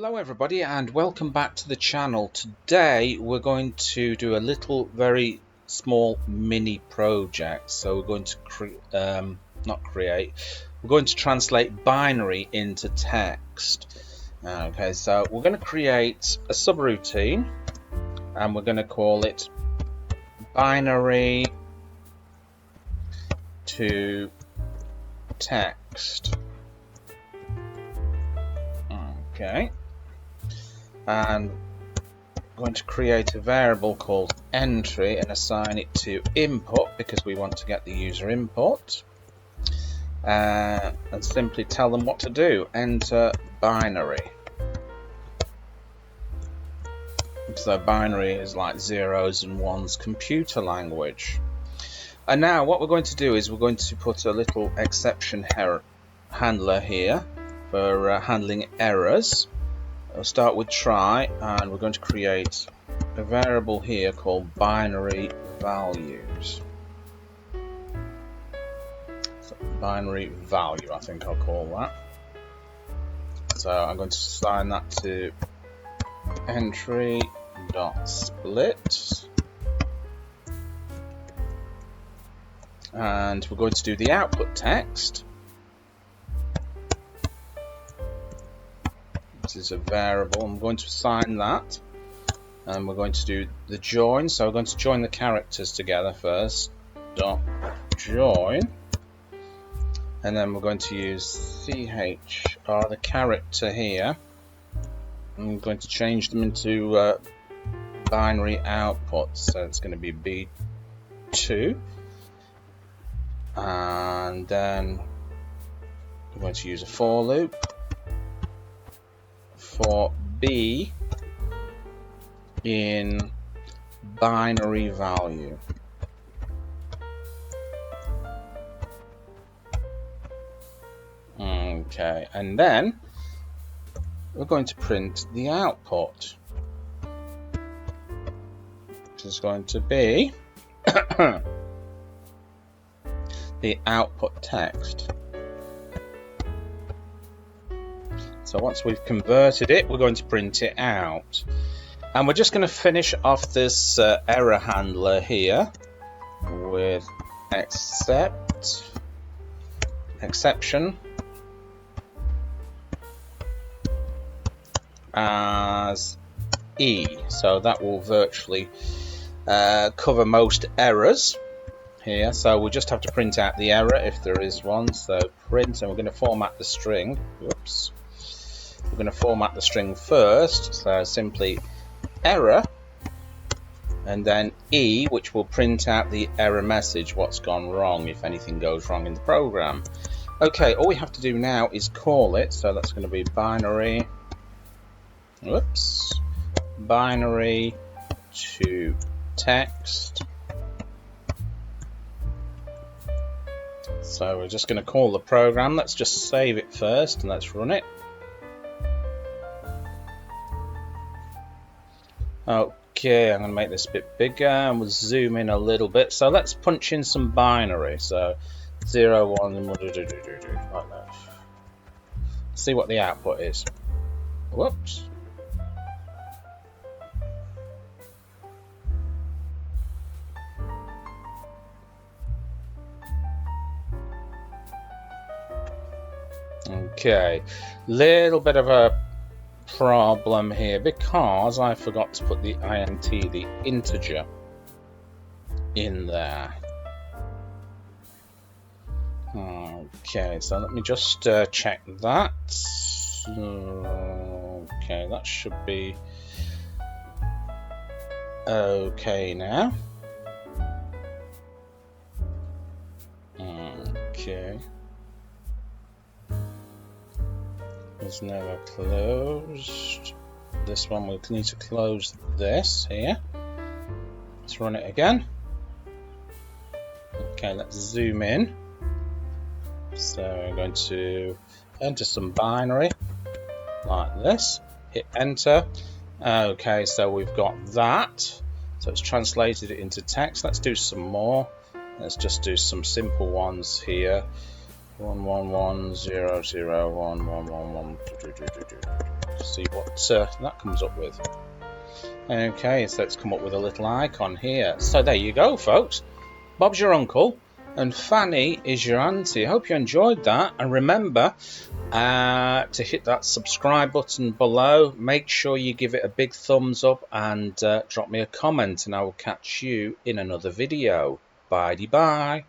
Hello everybody and welcome back to the channel. Today we're going to do a little very small mini project. So we're going to we're going to translate binary into text. Okay, so we're going to create a subroutine and we're going to call it binary to text. Okay. And I'm going to create a variable called entry and assign it to input because we want to get the user input, and simply tell them what to do. Enter binary. So binary is like zeros and ones computer language. And now what we're going to do is we're going to put a little exception handler here for handling errors. I'll start with try, and we're going to create a variable here called binary values. So binary value, I think I'll call that. So I'm going to assign that to entry.split, and we're going to do the output text. This is a variable. I'm going to assign that, and we're going to do the join. So we're going to join the characters together first. Dot join, and then we're going to use chr, the character here. I'm going to change them into binary output. So it's going to be B2, and then we're going to use a for loop for B in binary value. Okay, and then we're going to print the output, which is going to be the output text. So once we've converted it, we're going to print it out. And we're just going to finish off this error handler here with exception as E. So that will virtually cover most errors here. So we just have to print out the error if there is one. So print, and we're going to format the string. Whoops. We're going to format the string first, so simply error, and then E, which will print out the error message, what's gone wrong, if anything goes wrong in the program. Okay, all we have to do now is call it, so that's going to be binary, binary to text. So we're just going to call the program. Let's just save it first and let's run it. Okay, I'm going to make this a bit bigger and we'll zoom in a little bit. So let's punch in some binary. So 0, 1, and we'll do like that. See what the output is. Whoops. Okay, little bit of a problem here because I forgot to put the int, the integer, in there. Okay, so let me just check that. Okay, that should be okay now. Okay. Is never closed. This one we'll need to close this here. Let's run it again. Okay, let's zoom in. So I'm going to enter some binary like this. Hit enter. Okay, so we've got that. So it's translated it into text. Let's do some more. Let's just do some simple ones here. 1 1 1 0 0 1 1 1 1 2 2 2 2 2. see what that comes up with. Okay, so it's come up with a little icon here. So there you go, folks. Bob's your uncle and Fanny is your auntie. I hope you enjoyed that, and remember to hit that subscribe button below. Make sure you give it a big thumbs up and drop me a comment, and I will catch you in another video. Bye-bye.